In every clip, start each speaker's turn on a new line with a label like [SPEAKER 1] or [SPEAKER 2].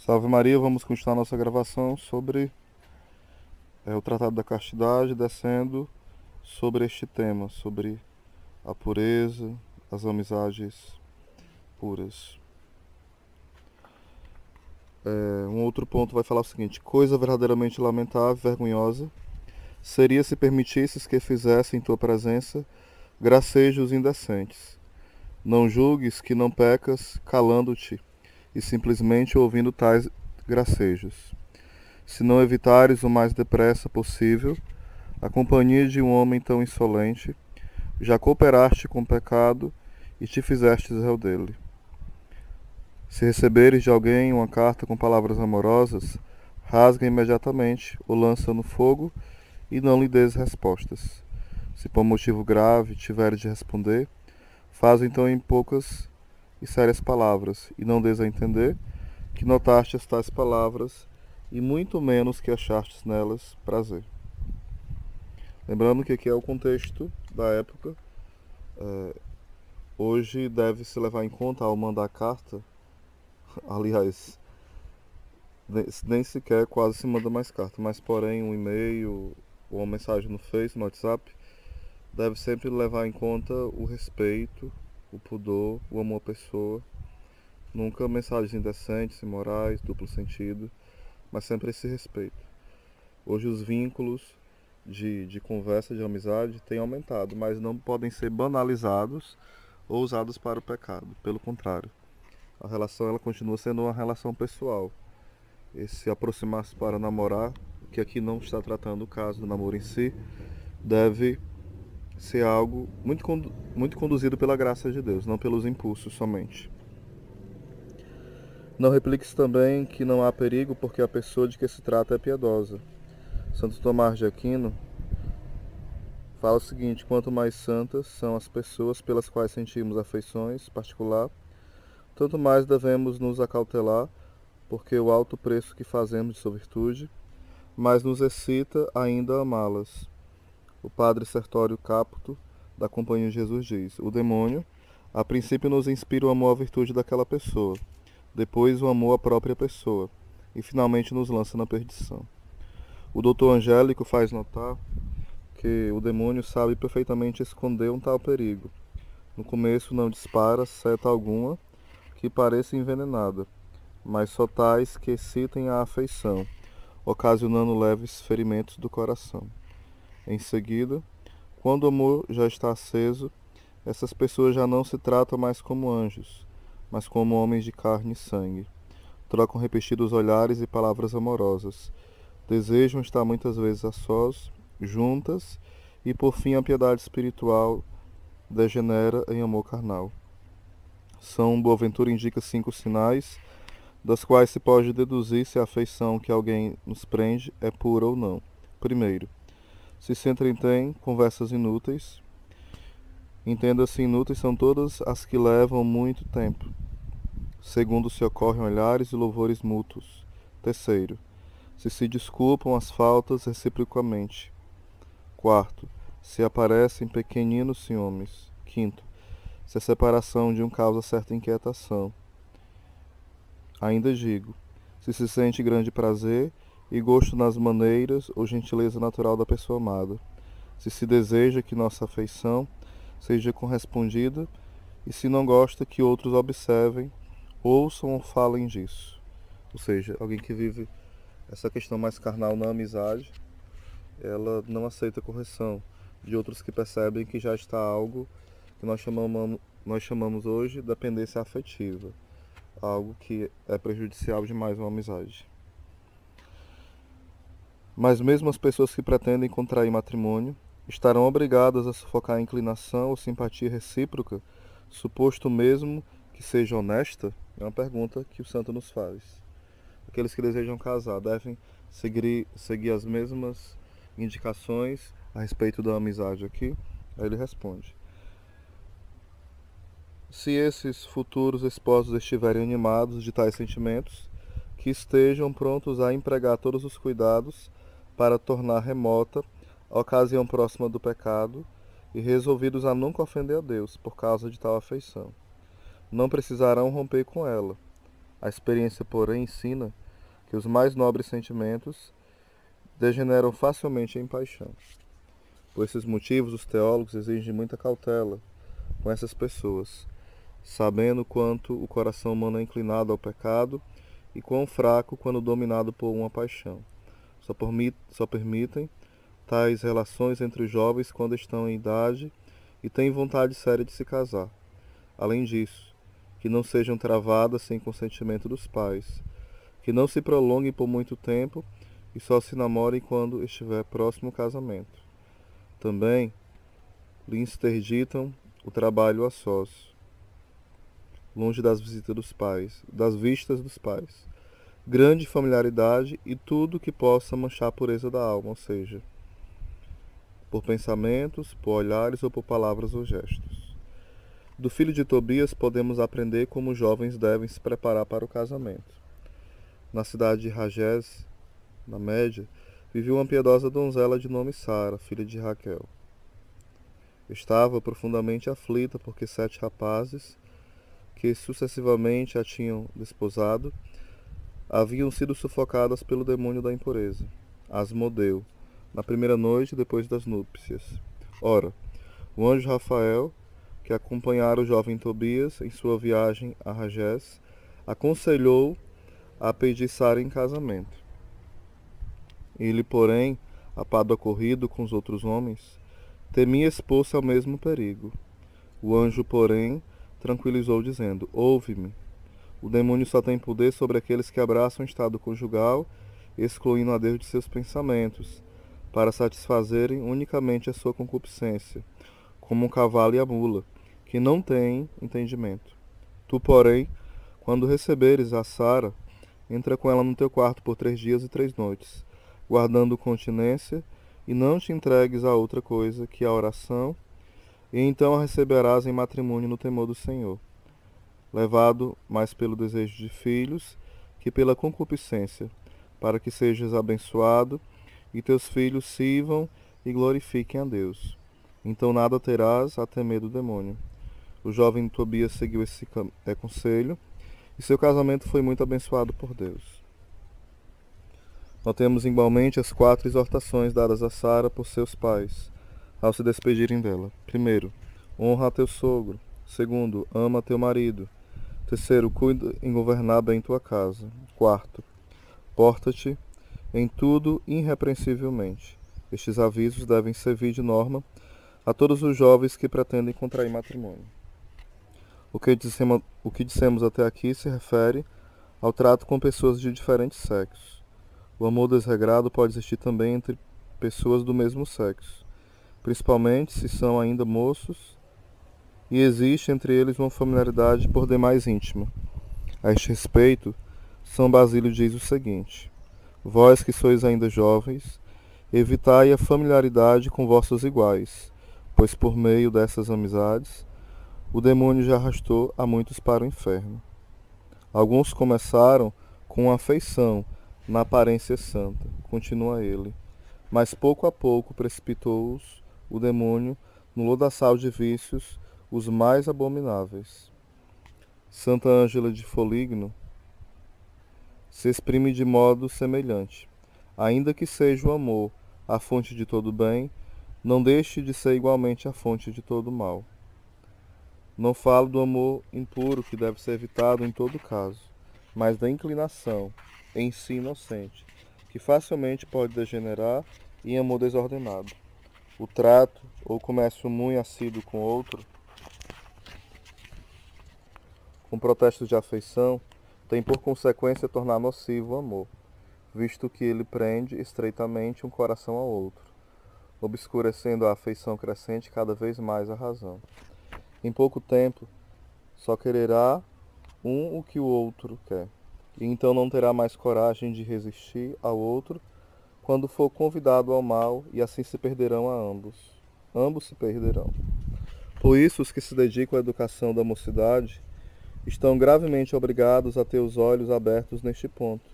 [SPEAKER 1] Salve Maria, vamos continuar nossa gravação sobre o Tratado da Castidade, descendo sobre este tema, sobre a pureza, as amizades puras. Um outro ponto vai falar o seguinte: coisa verdadeiramente lamentável, vergonhosa, seria se permitisses que fizesse em tua presença gracejos indecentes. Não julgues que não pecas calando-te e simplesmente ouvindo tais gracejos. Se não evitares o mais depressa possível a companhia de um homem tão insolente, já cooperaste com o pecado e te fizestes réu dele. Se receberes de alguém uma carta com palavras amorosas, rasga imediatamente ou lança no fogo e não lhe des respostas. Se por motivo grave tiveres de responder, faz então em poucas e sérias palavras, e não des a entender que notaste as tais palavras e muito menos que achartes nelas prazer. Lembrando que aqui é o contexto da época. Hoje deve-se levar em conta ao mandar carta, aliás, nem sequer quase se manda mais carta, mas porém um e-mail ou uma mensagem no Face, no WhatsApp, deve sempre levar em conta o respeito, o pudor, o amor à pessoa. Nunca mensagens indecentes, imorais, duplo sentido, mas sempre esse respeito. Hoje os vínculos de conversa, de amizade, têm aumentado, mas não podem ser banalizados ou usados para o pecado. Pelo contrário, a relação ela continua sendo uma relação pessoal. Esse aproximar-se para namorar, que aqui não está tratando o caso do namoro em si, deve ser algo muito conduzido pela graça de Deus, não pelos impulsos somente. Não repliques também que não há perigo porque a pessoa de que se trata é piedosa. Santo Tomás de Aquino fala o seguinte: quanto mais santas são as pessoas pelas quais sentimos afeições particular, tanto mais devemos nos acautelar, porque o alto preço que fazemos de sua virtude mais nos excita ainda a amá-las. O padre Sertório Caputo, da Companhia de Jesus, diz: o demônio, a princípio, nos inspira o amor à virtude daquela pessoa, depois o amor à própria pessoa, e finalmente nos lança na perdição. O doutor Angélico faz notar que o demônio sabe perfeitamente esconder um tal perigo. No começo não dispara seta alguma que pareça envenenada, mas só tais que excitem a afeição, ocasionando leves ferimentos do coração. Em seguida, quando o amor já está aceso, essas pessoas já não se tratam mais como anjos, mas como homens de carne e sangue. Trocam repetidos olhares e palavras amorosas. Desejam estar muitas vezes a sós, juntas, e por fim a piedade espiritual degenera em amor carnal. São Boaventura indica 5 sinais, das quais se pode deduzir se a afeição que alguém nos prende é pura ou não. Primeiro, se entretém conversas inúteis. Entenda-se, inúteis são todas as que levam muito tempo. Segundo, se ocorrem olhares e louvores mútuos. Terceiro, se desculpam as faltas reciprocamente. Quarto, se aparecem pequeninos ciúmes. Quinto, se a separação de um causa certa inquietação. Ainda digo, se sente grande prazer e gosto nas maneiras ou gentileza natural da pessoa amada. Se deseja que nossa afeição seja correspondida e se não gosta que outros observem, ouçam ou falem disso. Ou seja, alguém que vive essa questão mais carnal na amizade, ela não aceita correção de outros que percebem que já está algo que nós chamamos hoje de dependência afetiva, algo que é prejudicial demais uma amizade. Mas mesmo as pessoas que pretendem contrair matrimônio estarão obrigadas a sufocar a inclinação ou simpatia recíproca, suposto mesmo que seja honesta? É uma pergunta que o santo nos faz. Aqueles que desejam casar devem seguir as mesmas indicações a respeito da amizade aqui? Aí ele responde: se esses futuros esposos estiverem animados de tais sentimentos, que estejam prontos a empregar todos os cuidados para tornar remota a ocasião próxima do pecado e resolvidos a nunca ofender a Deus por causa de tal afeição. Não precisarão romper com ela. A experiência, porém, ensina que os mais nobres sentimentos degeneram facilmente em paixão. Por esses motivos, os teólogos exigem muita cautela com essas pessoas, sabendo quanto o coração humano é inclinado ao pecado e quão fraco quando dominado por uma paixão. Só permitem tais relações entre os jovens quando estão em idade e têm vontade séria de se casar. Além disso, que não sejam travadas sem consentimento dos pais, que não se prolonguem por muito tempo e só se namorem quando estiver próximo ao casamento. Também lhe interditam o trabalho a sós, longe das visitas dos pais, das vistas dos pais, grande familiaridade e tudo que possa manchar a pureza da alma, ou seja, por pensamentos, por olhares ou por palavras ou gestos. Do filho de Tobias podemos aprender como os jovens devem se preparar para o casamento. Na cidade de Ragés, na Média, vivia uma piedosa donzela de nome Sara, filha de Raquel. Estava profundamente aflita porque 7 rapazes, que sucessivamente a tinham desposado, haviam sido sufocadas pelo demônio da impureza, Asmodeu, na primeira noite depois das núpcias. Ora, o anjo Rafael, que acompanhara o jovem Tobias em sua viagem a Ragés, aconselhou a pedir Sara em casamento. Ele, porém, apado acorrido com os outros homens, temia expor-se ao mesmo perigo. O anjo, porém, tranquilizou, dizendo: Ouve-me. O demônio só tem poder sobre aqueles que abraçam o estado conjugal, excluindo a Deus de seus pensamentos, para satisfazerem unicamente a sua concupiscência, como um cavalo e a mula, que não têm entendimento. Tu, porém, quando receberes a Sara, entra com ela no teu quarto por 3 dias e 3 noites, guardando continência, e não te entregues a outra coisa que a oração, e então a receberás em matrimônio no temor do Senhor, levado mais pelo desejo de filhos que pela concupiscência, para que sejas abençoado e teus filhos sirvam e glorifiquem a Deus. Então nada terás a temer do demônio. O jovem Tobias seguiu esse conselho e seu casamento foi muito abençoado por Deus. Notemos igualmente as 4 exortações dadas a Sara por seus pais, ao se despedirem dela. Primeiro, honra a teu sogro. Segundo, ama teu marido. Terceiro, cuida em governar bem tua casa. Quarto, porta-te em tudo irrepreensivelmente. Estes avisos devem servir de norma a todos os jovens que pretendem contrair matrimônio. O que dissemos até aqui se refere ao trato com pessoas de diferentes sexos. O amor desregrado pode existir também entre pessoas do mesmo sexo, principalmente se são ainda moços e existe entre eles uma familiaridade por demais íntima. A este respeito, São Basílio diz o seguinte: Vós que sois ainda jovens, evitai a familiaridade com vossos iguais, pois por meio dessas amizades o demônio já arrastou a muitos para o inferno. Alguns começaram com afeição na aparência santa, continua ele, mas pouco a pouco precipitou-os o demônio no lodaçal de vícios os mais abomináveis. Santa Ângela de Foligno se exprime de modo semelhante. Ainda que seja o amor a fonte de todo bem, não deixe de ser igualmente a fonte de todo mal. Não falo do amor impuro que deve ser evitado em todo caso, mas da inclinação em si inocente, que facilmente pode degenerar em amor desordenado. O trato ou comércio muito assíduo com outro, com protestos de afeição, tem por consequência tornar nocivo o amor, visto que ele prende estreitamente um coração ao outro, obscurecendo a afeição crescente cada vez mais a razão. Em pouco tempo, só quererá um o que o outro quer, e então não terá mais coragem de resistir ao outro quando for convidado ao mal, e assim se perderão a ambos. Ambos se perderão. Por isso, os que se dedicam à educação da mocidade estão gravemente obrigados a ter os olhos abertos neste ponto,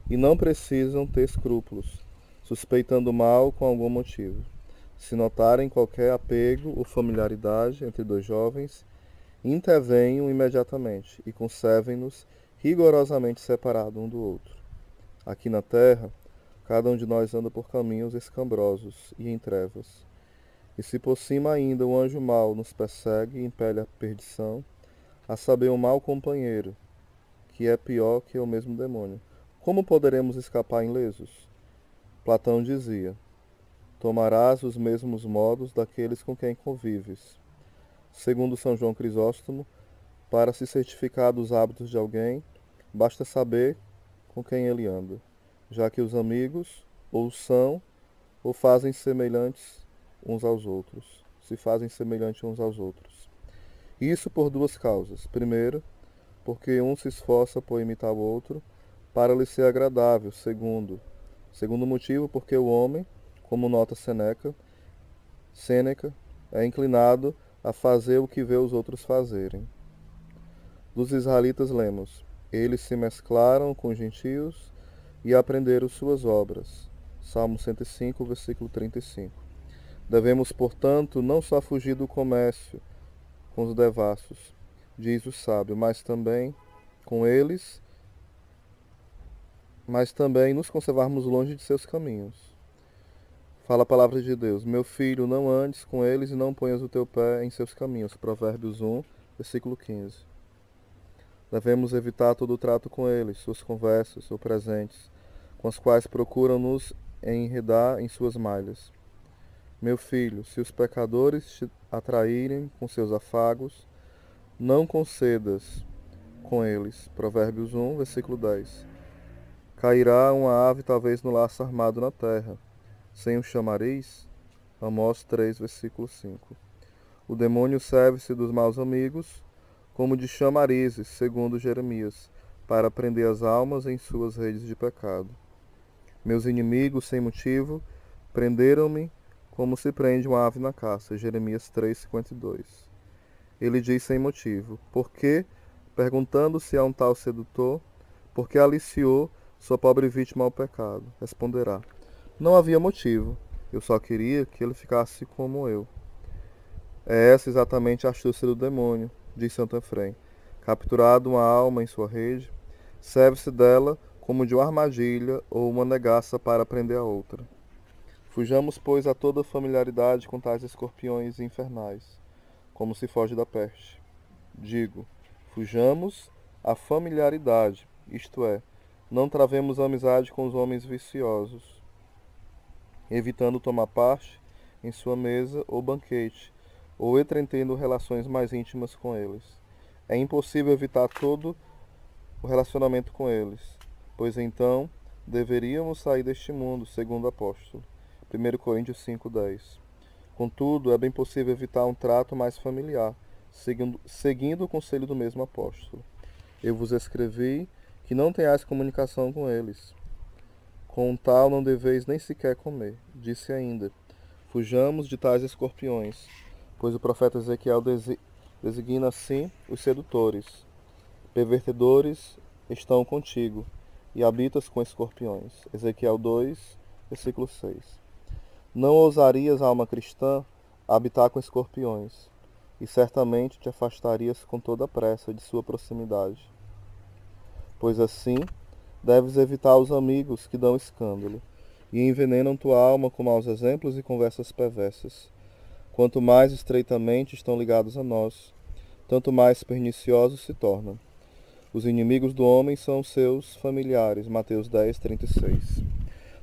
[SPEAKER 1] e não precisam ter escrúpulos, suspeitando mal com algum motivo. Se notarem qualquer apego ou familiaridade entre 2 jovens, intervenham imediatamente e conservem-nos rigorosamente separado um do outro. Aqui na terra, cada um de nós anda por caminhos escambrosos e em trevas. E se por cima ainda o anjo mau nos persegue e impele à perdição, a saber, um mau companheiro, que é pior que o mesmo demônio, como poderemos escapar ilesos? Platão dizia: tomarás os mesmos modos daqueles com quem convives. Segundo São João Crisóstomo, para se certificar dos hábitos de alguém, basta saber com quem ele anda, já que os amigos ou são ou fazem semelhantes uns aos outros, se fazem semelhantes uns aos outros. Isso por duas causas. Primeiro, porque um se esforça por imitar o outro para lhe ser agradável. Segundo motivo, porque o homem, como nota Sêneca, é inclinado a fazer o que vê os outros fazerem. Dos israelitas lemos: eles se mesclaram com os gentios e aprenderam suas obras. Salmo 105, versículo 35. Devemos, portanto, não só fugir do comércio com os devassos, diz o sábio, mas também nos conservarmos longe de seus caminhos. Fala a palavra de Deus: meu filho, não andes com eles e não ponhas o teu pé em seus caminhos. Provérbios 1, versículo 15. Devemos evitar todo o trato com eles, suas conversas ou presentes, com as quais procuram nos enredar em suas malhas. Meu filho, se os pecadores te atraírem com seus afagos, não concedas com eles. Provérbios 1, versículo 10. Cairá uma ave talvez no laço armado na terra, sem um chamariz. Amós 3, versículo 5. O demônio serve-se dos maus amigos como de chamarizes, segundo Jeremias, para prender as almas em suas redes de pecado. Meus inimigos, sem motivo, prenderam-me como se prende uma ave na caça. Jeremias 3,52. Ele diz sem motivo. Por quê? Perguntando se há um tal sedutor, porque aliciou sua pobre vítima ao pecado. Responderá: não havia motivo. Eu só queria que ele ficasse como eu. É essa exatamente a astúcia do demônio, diz Santo Efrém. Capturado uma alma em sua rede, serve-se dela como de uma armadilha ou uma negaça para prender a outra. Fujamos, pois, a toda familiaridade com tais escorpiões infernais, como se foge da peste. Digo, fujamos a familiaridade, isto é, não travemos amizade com os homens viciosos, evitando tomar parte em sua mesa ou banquete, ou entretendo relações mais íntimas com eles. É impossível evitar todo o relacionamento com eles, pois então deveríamos sair deste mundo, segundo o apóstolo. 1 Coríntios 5:10. Contudo, é bem possível evitar um trato mais familiar, seguindo o conselho do mesmo apóstolo. Eu vos escrevi que não tenhais comunicação com eles. Com um tal não deveis nem sequer comer. Disse ainda: fujamos de tais escorpiões, pois o profeta Ezequiel designa assim os sedutores. Pervertedores estão contigo, e habitas com escorpiões. Ezequiel 2, versículo 6. Não ousarias, alma cristã, habitar com escorpiões, e certamente te afastarias com toda pressa de sua proximidade. Pois assim, deves evitar os amigos que dão escândalo, e envenenam tua alma com maus exemplos e conversas perversas. Quanto mais estreitamente estão ligados a nós, tanto mais perniciosos se tornam. Os inimigos do homem são seus familiares. Mateus 10, 36.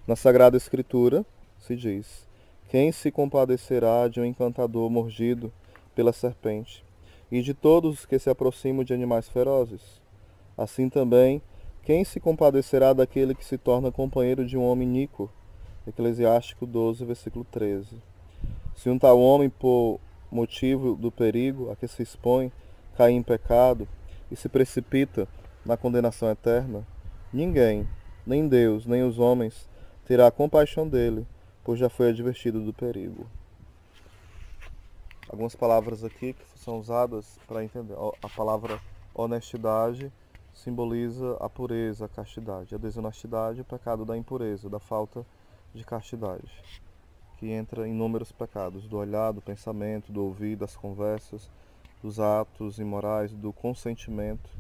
[SPEAKER 1] Na Sagrada Escritura se diz: quem se compadecerá de um encantador mordido pela serpente, e de todos os que se aproximam de animais ferozes? Assim também, quem se compadecerá daquele que se torna companheiro de um homem iníquo? Eclesiástico 12, versículo 13. Se um tal homem, por motivo do perigo a que se expõe, cair em pecado e se precipita na condenação eterna, ninguém, nem Deus, nem os homens, terá compaixão dele, pois já foi advertido do perigo. Algumas palavras aqui que são usadas para entender. A palavra honestidade simboliza a pureza, a castidade. A desonestidade, o pecado da impureza, da falta de castidade, que entra em inúmeros pecados, do olhar, do pensamento, do ouvir, das conversas, dos atos imorais, do consentimento,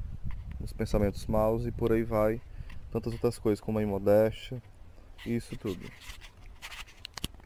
[SPEAKER 1] os pensamentos maus e por aí vai. Tantas outras coisas como a imodéstia, isso tudo.